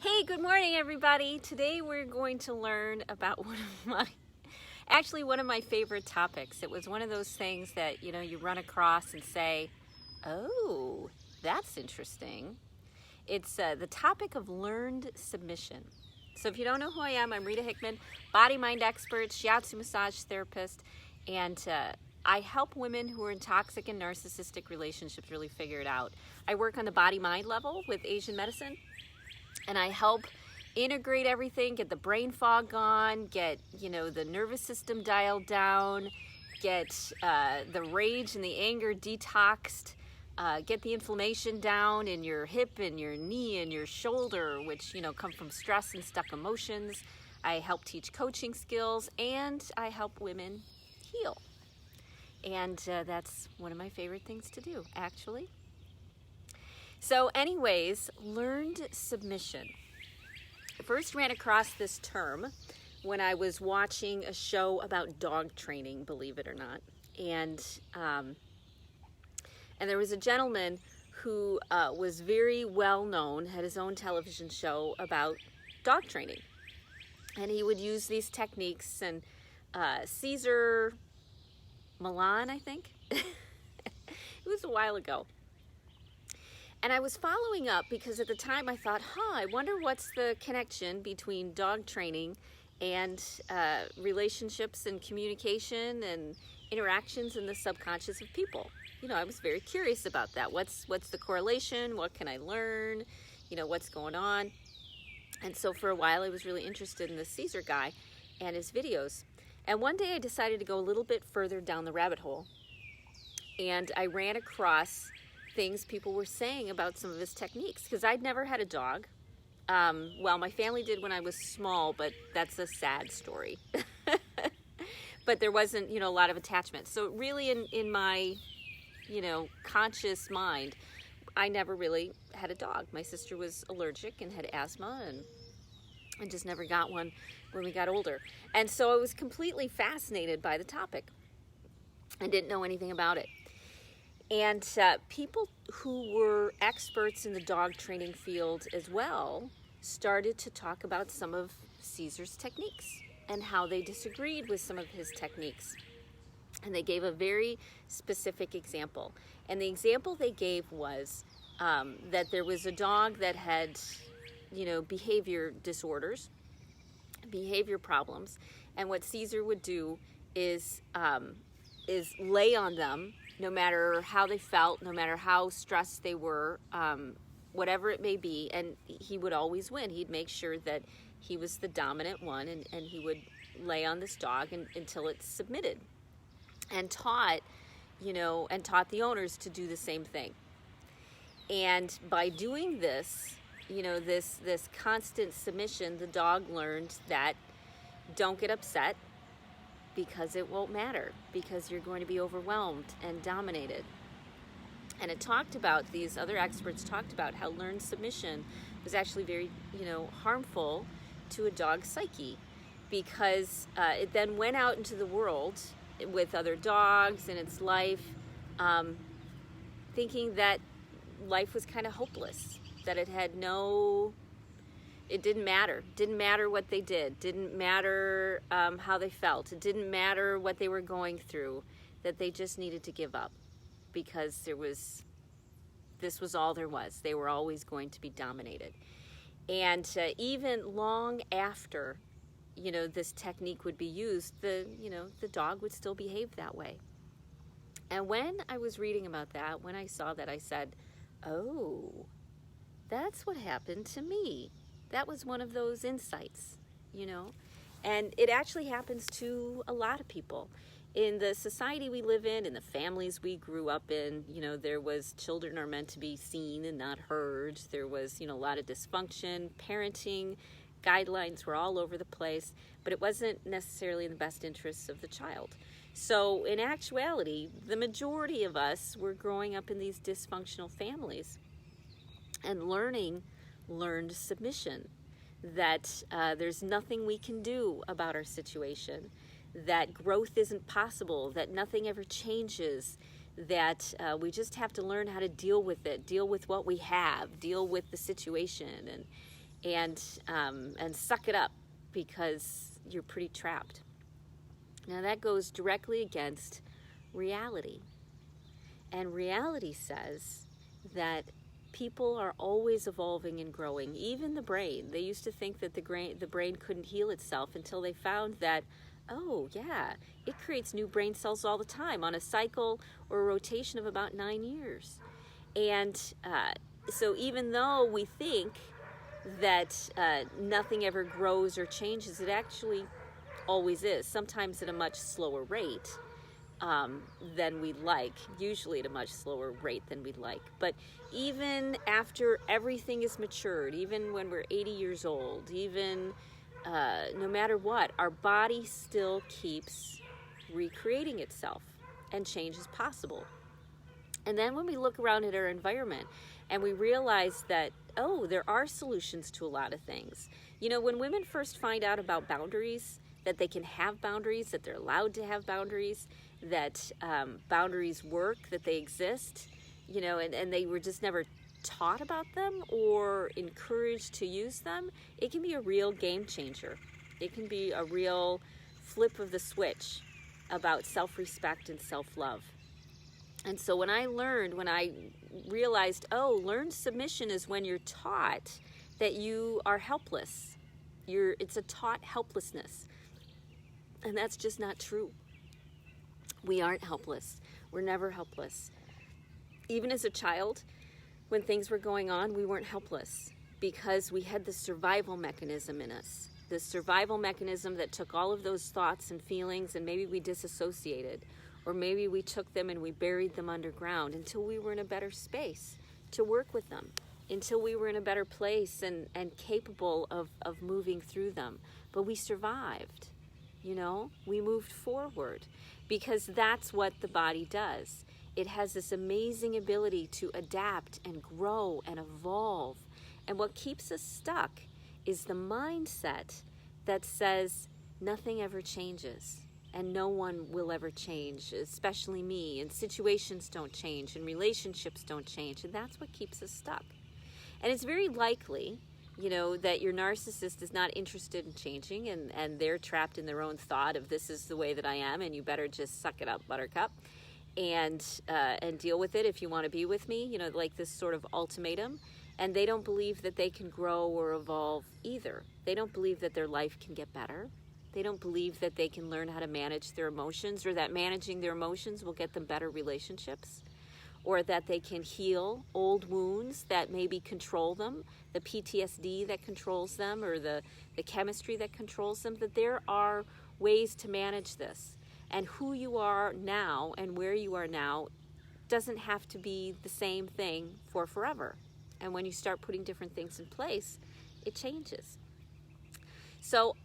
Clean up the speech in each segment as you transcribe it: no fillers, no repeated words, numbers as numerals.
Hey, good morning, everybody. Today we're going to learn about one of my favorite topics. It was one of those things that, you run across and say, oh, that's interesting. It's the topic of learned submission. So if you don't know who I am, I'm Rita Hickman, body-mind expert, shiatsu massage therapist, and I help women who are in toxic and narcissistic relationships really figure it out. I work on the body-mind level with Asian medicine, and I help integrate everything, get the brain fog gone, get, the nervous system dialed down, get the rage and the anger detoxed, get the inflammation down in your hip and your knee and your shoulder, which, come from stress and stuck emotions. I help teach coaching skills, and I help women heal. And that's one of my favorite things to do, actually. So anyways, learned submission. I first ran across this term when I was watching a show about dog training, believe it or not. And there was a gentleman who was very well known, had his own television show about dog training. And he would use these techniques, and Caesar Milan, I think. It was a while ago. And I was following up because at the time I thought, I wonder what's the connection between dog training and relationships and communication and interactions in the subconscious of people. I was very curious about that. What's the correlation? What can I learn? What's going on? And so for a while I was really interested in the Caesar guy and his videos. And one day I decided to go a little bit further down the rabbit hole. And I ran across things people were saying about some of his techniques, because I'd never had a dog. Well, my family did when I was small, but that's a sad story. But there wasn't, a lot of attachment. So really in my, conscious mind, I never really had a dog. My sister was allergic and had asthma, and I just never got one when we got older. And so I was completely fascinated by the topic and didn't know anything about it. And people who were experts in the dog training field as well started to talk about some of Caesar's techniques and how they disagreed with some of his techniques. And they gave a very specific example. And the example they gave was that there was a dog that had, behavior disorders, behavior problems. And what Caesar would do is lay on them, no matter how they felt, no matter how stressed they were, whatever it may be, and he would always win. He'd make sure that he was the dominant one, and he would lay on this dog until it submitted, and taught the owners to do the same thing. And by doing this, this constant submission, the dog learned that don't get upset, because it won't matter, because you're going to be overwhelmed and dominated. And these other experts talked about how learned submission was actually very, harmful to a dog's psyche, because it then went out into the world with other dogs in its life, thinking that life was kind of hopeless, that it didn't matter what they did, didn't matter how they felt, it didn't matter what they were going through, that they just needed to give up, because this was all there was. They were always going to be dominated. And even long after, this technique would be used, the dog would still behave that way. And when I was reading about that, when I saw that, I said, oh, that's what happened to me. That was one of those insights, and it actually happens to a lot of people. In the society we live in the families we grew up in, there was children are meant to be seen and not heard. There was, a lot of dysfunction. Parenting guidelines were all over the place, but it wasn't necessarily in the best interests of the child. So in actuality, the majority of us were growing up in these dysfunctional families and learned submission, that there's nothing we can do about our situation, that growth isn't possible, that nothing ever changes, that we just have to learn how to deal with it, deal with what we have, deal with the situation. and suck it up because you're pretty trapped. Now that goes directly against reality. And reality says that people are always evolving and growing, even the brain. They used to think that the brain couldn't heal itself until they found that, oh yeah, it creates new brain cells all the time on a cycle or a rotation of about 9 years. And so even though we think that nothing ever grows or changes, it actually always is, sometimes at a much slower rate than we'd like, usually at a much slower rate than we'd like. But even after everything is matured, even when we're 80 years old, even no matter what, our body still keeps recreating itself, and change is possible. And then when we look around at our environment and we realize that, oh, there are solutions to a lot of things. You know, when women first find out about boundaries, that they can have boundaries, that they're allowed to have boundaries, that boundaries work, that they exist, you know, and they were just never taught about them or encouraged to use them, it can be a real game changer. It can be a real flip of the switch about self-respect and self-love. And so when I realized, oh, learned submission is when you're taught that you are helpless. It's a taught helplessness. And that's just not true. We aren't helpless. We're never helpless. Even as a child, when things were going on, we weren't helpless because we had the survival mechanism in us. The survival mechanism that took all of those thoughts and feelings, and maybe we disassociated, or maybe we took them and we buried them underground until we were in a better space to work with them, until we were in a better place and capable of moving through them. But we survived, you know, we moved forward because that's what the body does. It has this amazing ability to adapt and grow and evolve. And what keeps us stuck is the mindset that says nothing ever changes. And no one will ever change, especially me, and situations don't change, and relationships don't change, and that's what keeps us stuck. And it's very likely, you know, that your narcissist is not interested in changing, and they're trapped in their own thought of this is the way that I am, and you better just suck it up, buttercup, and deal with it if you want to be with me, you know, like this sort of ultimatum. And they don't believe that they can grow or evolve either. They don't believe that their life can get better. They don't believe that they can learn how to manage their emotions, or that managing their emotions will get them better relationships, or that they can heal old wounds that maybe control them, the PTSD that controls them, or the chemistry that controls them, that there are ways to manage this. And who you are now and where you are now doesn't have to be the same thing for forever. And when you start putting different things in place, it changes. So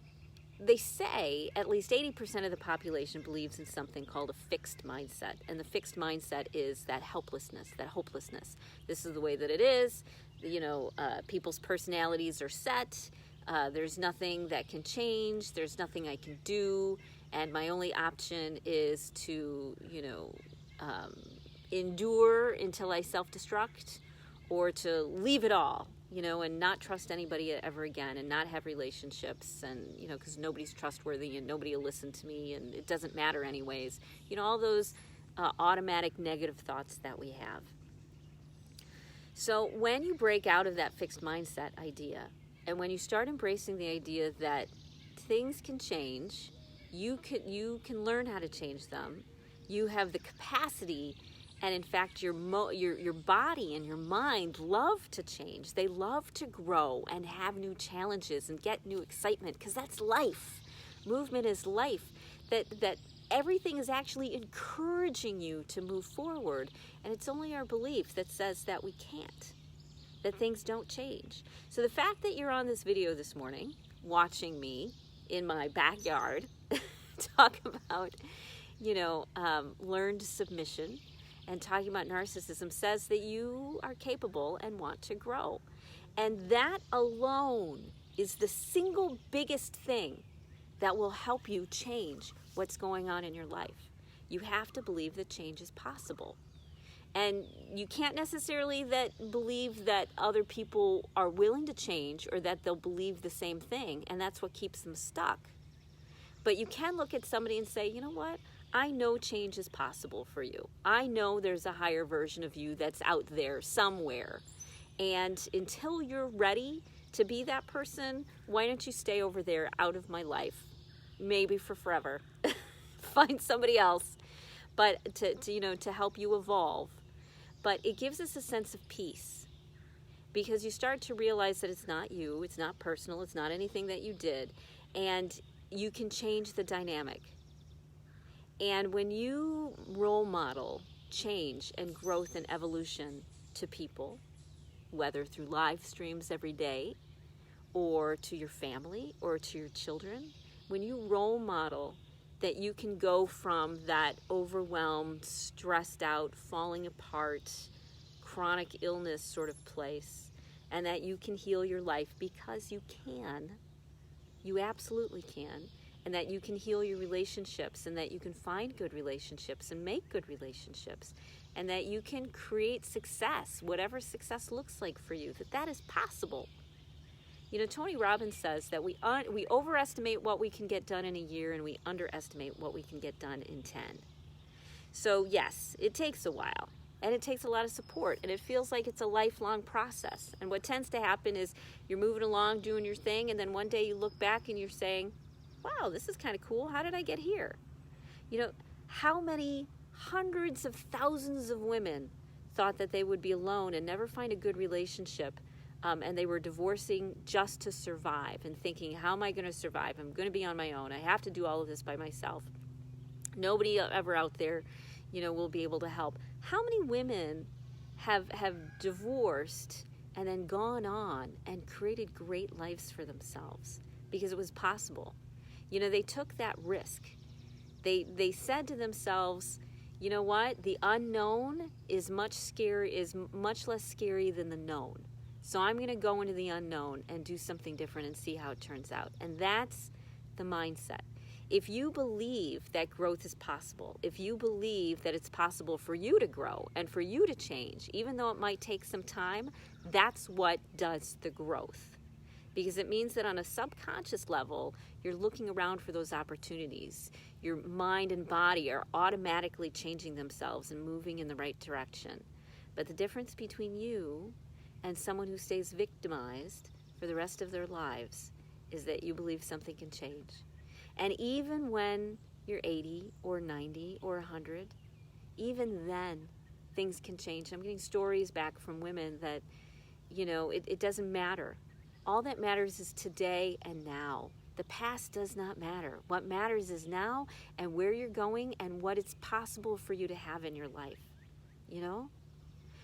they say at least 80% of the population believes in something called a fixed mindset. And the fixed mindset is that helplessness, that hopelessness. This is the way that it is. You know, people's personalities are set. There's nothing that can change. There's nothing I can do. And my only option is to, you know, endure until I self-destruct, or to leave it all, you know, and not trust anybody ever again, and not have relationships, and, you know, because nobody's trustworthy and nobody will listen to me, and it doesn't matter anyways. You know, all those automatic negative thoughts that we have. So when you break out of that fixed mindset idea, and when you start embracing the idea that things can change, you can learn how to change them, you have the capacity. And in fact, your body and your mind love to change. They love to grow and have new challenges and get new excitement, because that's life. Movement is life. That everything is actually encouraging you to move forward. And it's only our belief that says that we can't, that things don't change. So the fact that you're on this video this morning, watching me in my backyard talk about, you know, learned submission, and talking about narcissism, says that you are capable and want to grow. And that alone is the single biggest thing that will help you change what's going on in your life. You have to believe that change is possible. And you can't necessarily believe that other people are willing to change or that they'll believe the same thing, and that's what keeps them stuck. But you can look at somebody and say, you know what? I know change is possible for you. I know there's a higher version of you that's out there somewhere. And until you're ready to be that person, why don't you stay over there out of my life? Maybe for forever. Find somebody else, but to help you evolve. But it gives us a sense of peace, because you start to realize that it's not you, it's not personal, it's not anything that you did, and you can change the dynamic. And when you role model change and growth and evolution to people, whether through live streams every day, or to your family, or to your children, when you role model that you can go from that overwhelmed, stressed out, falling apart, chronic illness sort of place, and that you can heal your life, because you can, you absolutely can, and that you can heal your relationships, and that you can find good relationships and make good relationships, and that you can create success, whatever success looks like for you, that is possible. You know, Tony Robbins says that we overestimate what we can get done in a year, and we underestimate what we can get done in 10. So yes, it takes a while, and it takes a lot of support, and it feels like it's a lifelong process. And what tends to happen is you're moving along, doing your thing, and then one day you look back and you're saying, wow, this is kind of cool. How did I get here? You know, how many hundreds of thousands of women thought that they would be alone and never find a good relationship, and they were divorcing just to survive and thinking, how am I going to survive? I'm going to be on my own. I have to do all of this by myself. Nobody ever out there, will be able to help. How many women have divorced and then gone on and created great lives for themselves because it was possible? They took that risk. They said to themselves, you know what? The unknown is much less scary than the known. So I'm going to go into the unknown and do something different and see how it turns out. And that's the mindset. If you believe that growth is possible, if you believe that it's possible for you to grow and for you to change, even though it might take some time, that's what does the growth. Because it means that on a subconscious level, you're looking around for those opportunities. Your mind and body are automatically changing themselves and moving in the right direction. But the difference between you and someone who stays victimized for the rest of their lives is that you believe something can change. And even when you're 80 or 90 or 100, even then, things can change. I'm getting stories back from women that, it doesn't matter. All that matters is today and now. The past does not matter. What matters is now and where you're going and what it's possible for you to have in your life,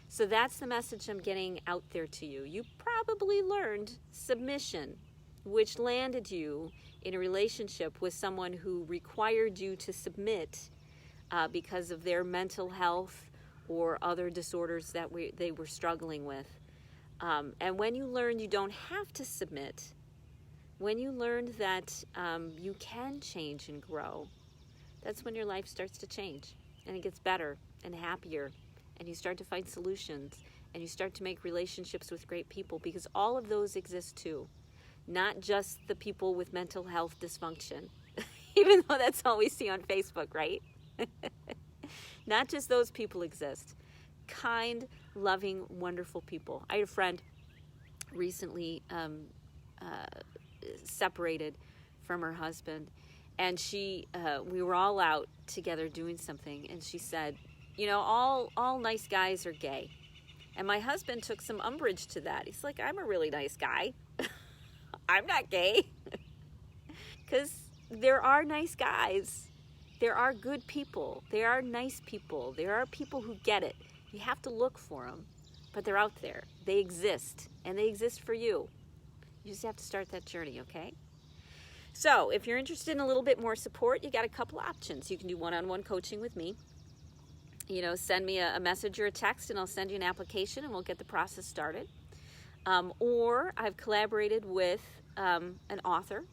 So that's the message I'm getting out there to you. You probably learned submission, which landed you in a relationship with someone who required you to submit because of their mental health or other disorders that they were struggling with. And when you learn you don't have to submit, when you learned that you can change and grow, that's when your life starts to change and it gets better and happier, and you start to find solutions and you start to make relationships with great people, because all of those exist too, not just the people with mental health dysfunction, even though that's all we see on Facebook, right? Not just those people exist. Kind, loving, wonderful people. I had a friend recently separated from her husband, and we were all out together doing something, and she said, all nice guys are gay. And my husband took some umbrage to that. He's like, I'm a really nice guy. I'm not gay. Because there are nice guys. There are good people. There are nice people. There are people who get it. You have to look for them, but they're out there. They exist, and they exist for you. You just have to start that journey, okay? So if you're interested in a little bit more support, you got a couple options. You can do one-on-one coaching with me. Send me a message or a text, and I'll send you an application, and we'll get the process started. Or I've collaborated with an author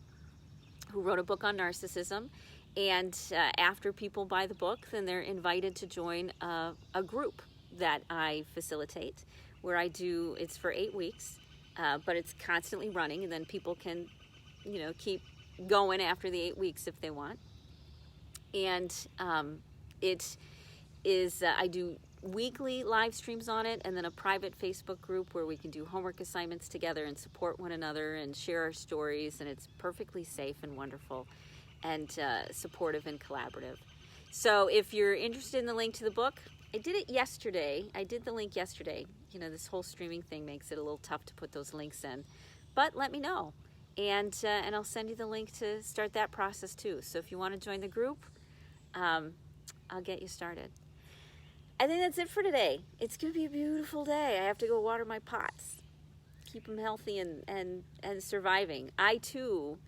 who wrote a book on narcissism, and after people buy the book, then they're invited to join a group that I facilitate, where it's for 8 weeks, but it's constantly running, and then people can, keep going after the 8 weeks if they want. And it is, I do weekly live streams on it, and then a private Facebook group where we can do homework assignments together and support one another and share our stories, and it's perfectly safe and wonderful and supportive and collaborative. So if you're interested in the link to the book, I did it yesterday. I did the link yesterday. This whole streaming thing makes it a little tough to put those links in, but let me know, and I'll send you the link to start that process too. So if you want to join the group, I'll get you started. I think that's it for today. It's going to be a beautiful day. I have to go water my pots, keep them healthy and surviving. I too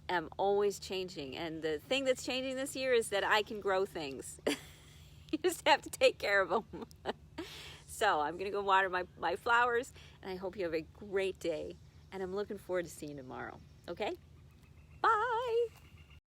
am always changing, and the thing that's changing this year is that I can grow things. You just have to take care of them. So I'm going to go water my flowers, and I hope you have a great day, and I'm looking forward to seeing you tomorrow. Okay?